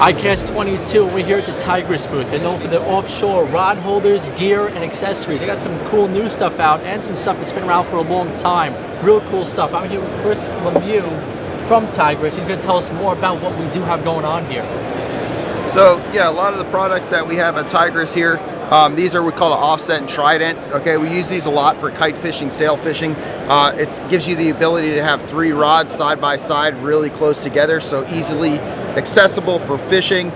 ICAST 22, we're here at the Tigress booth. They're known for their offshore rod holders, gear, and accessories. They got some cool new stuff out and some stuff that's been around for a long time. Real cool stuff. I'm here with Chris Lemieux from Tigress. He's going to tell us more about what we do have going on here. So yeah, a lot of the products that we have at Tigress here, these are we call an offset and Trident. Okay, we use these a lot for kite fishing, sail fishing. It gives you the ability to have 3 rods side by side, really close together, so easily accessible for fishing,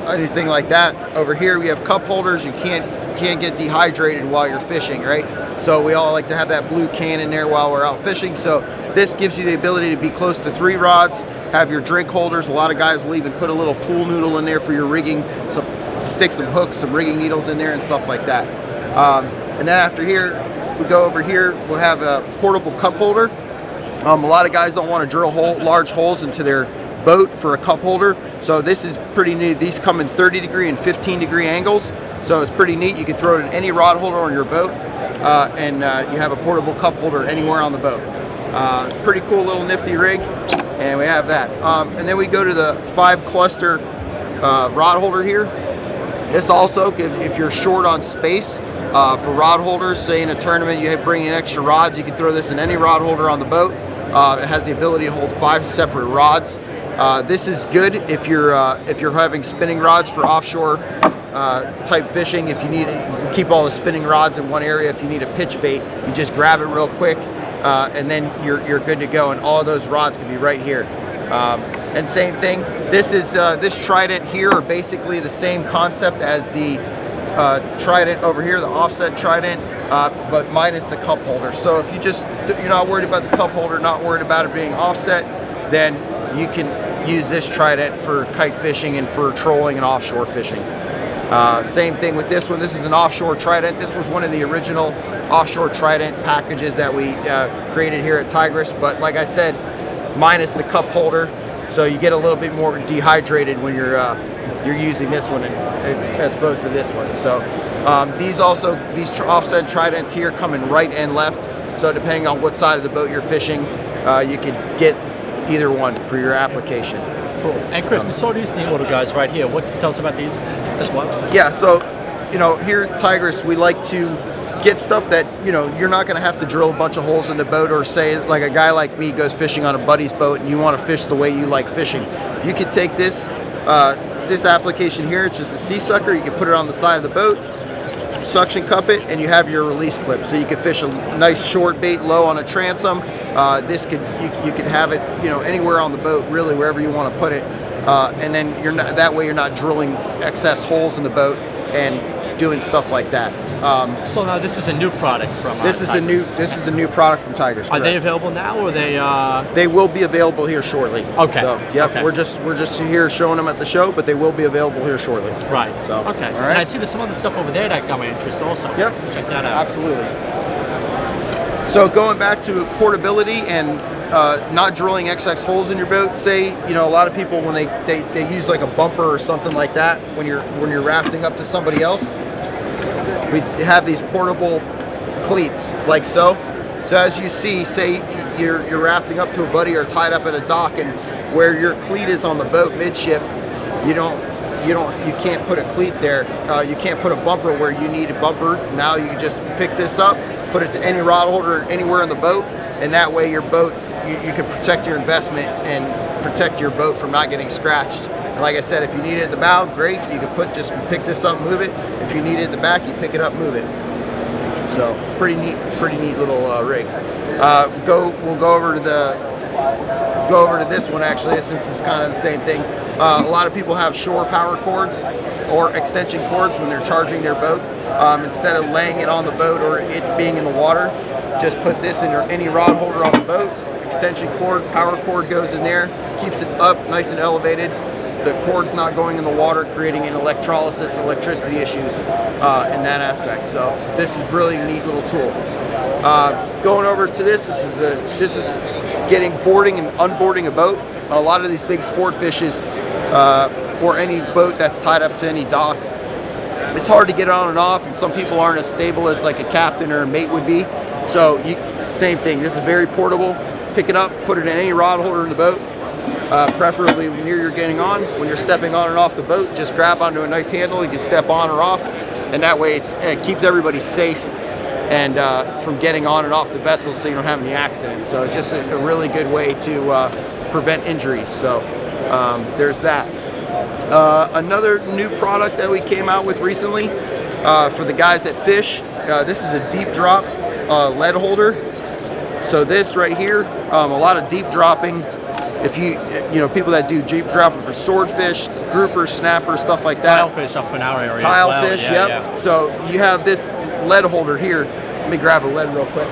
anything like that. Over here we have cup holders. You can't get dehydrated while you're fishing, right? So we all like to have that blue can in there while we're out fishing. So this gives you the ability to be close to 3 rods, have your drink holders. A lot of guys will even put a little pool noodle in there for your rigging, stick some hooks, some rigging needles in there and stuff like that. And then after here, we go over here, we'll have a portable cup holder. A lot of guys don't want to drill large holes into their boat for a cup holder, so this is pretty neat. These come in 30 degree and 15 degree angles, so it's pretty neat. You can throw it in any rod holder on your boat, and you have a portable cup holder anywhere on the boat. Pretty cool little nifty rig, and we have that. And then we go to the 5 cluster rod holder here. This also, if you're short on space for rod holders, say in a tournament you bring in extra rods, you can throw this in any rod holder on the boat. It has the ability to hold 5 separate rods. This is good if you're having spinning rods for offshore type fishing. If you need it, keep all the spinning rods in one area. If you need a pitch bait, you just grab it real quick, and then you're good to go. And all of those rods can be right here. And same thing. This Trident here are basically the same concept as the Trident over here, the offset Trident, but minus the cup holder. So if you're not worried about the cup holder, not worried about it being offset, then you can use this Trident for kite fishing and for trolling and offshore fishing. Same thing with this one. This is an offshore Trident. This was one of the original offshore Trident packages that we created here at Tigress, but like I said, minus the cup holder, so you get a little bit more dehydrated when you're using this one as opposed to this one. So these offset Tridents here come in right and left, so depending on what side of the boat you're fishing, you could get either one for your application. Cool. And Chris, we saw these Neowater guys right here. What can you tell us about these as well? Yeah, so here at Tigress, we like to get stuff that you're not going to have to drill a bunch of holes in the boat, or say like a guy like me goes fishing on a buddy's boat and you want to fish the way you like fishing. You could take this application here. It's just a sea sucker. You can put it on the side of the boat, suction cup it, and you have your release clip, so you can fish a nice short bait low on a transom. You can have it anywhere on the boat, really wherever you want to put it, and then that way you're not drilling excess holes in the boat and doing stuff like that. So now this is a new product from this is a new product from Tigress. Are they available now, or they will be available here shortly. Okay. So, yep. Okay. We're just here showing them at the show, but they will be available here shortly. Right. So okay. All right. And I see there's some other stuff over there that got my interest also. Yep. Check that out. Absolutely. So going back to portability and not drilling excess holes in your boat. Say a lot of people when they use like a bumper or something like that when you're rafting up to somebody else. We have these portable cleats like so. So as you see, say you're rafting up to a buddy or tied up at a dock, and where your cleat is on the boat midship, you can't put a cleat there. You can't put a bumper where you need a bumper. Now you just pick this up, put it to any rod holder anywhere in the boat, and that way your boat, you can protect your investment and protect your boat from not getting scratched. And like I said, if you need it at the bow, great. You can just pick this up, move it. If you need it at the back, you pick it up, move it. So pretty neat little rig. We'll go over to this one actually, since it's kind of the same thing. A lot of people have shore power cords or extension cords when they're charging their boat. Instead of laying it on the boat or it being in the water, just put this in any rod holder on the boat. Extension cord, power cord goes in there, keeps it up nice and elevated. The cord's not going in the water, creating an electricity issues in that aspect. So this is really a neat little tool. Going over to this is getting boarding and unboarding a boat. A lot of these big sport fishes, or any boat that's tied up to any dock, it's hard to get on and off, and some people aren't as stable as like a captain or a mate would be. So same thing, this is very portable. Pick it up, put it in any rod holder in the boat, preferably near you're getting on. When you're stepping on and off the boat, just grab onto a nice handle. You can step on or off, and that way it keeps everybody safe and from getting on and off the vessel, so you don't have any accidents. So it's just a really good way to prevent injuries. So there's that. Another new product that we came out with recently for the guys that fish. This is a deep drop lead holder. So this right here, a lot of deep dropping. If you people that do deep dropping for swordfish, groupers, snappers, stuff like that. Tilefish up in our area. Tilefish, as well. yep. Yeah. So you have this lead holder here. Let me grab a lead real quick.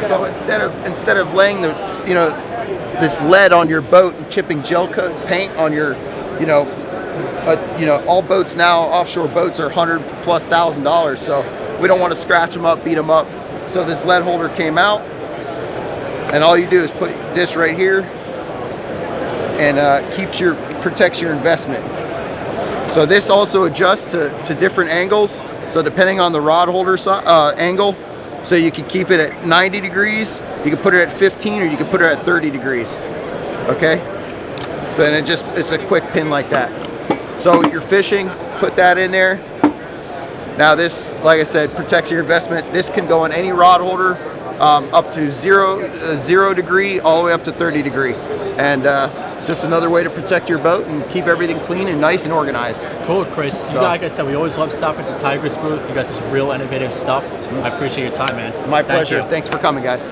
So instead of laying the this lead on your boat and chipping gel coat paint on your all boats now, offshore boats are $100,000+. So we don't want to scratch them up, beat them up. So this lead holder came out, and all you do is put this right here, and protects your investment. So this also adjusts to different angles. So depending on the rod holder angle, so you can keep it at 90 degrees, you can put it at 15, or you can put it at 30 degrees. Okay? So then it's a quick pin like that. So you're fishing, put that in there. Now this, like I said, protects your investment. This can go on any rod holder, up to 0 degree, all the way up to 30 degree. And just another way to protect your boat and keep everything clean and nice and organized. Cool, Chris. Like I said, we always love stopping at the Tigress booth. You guys have some real innovative stuff. I appreciate your time, man. My pleasure. Thanks for coming, guys.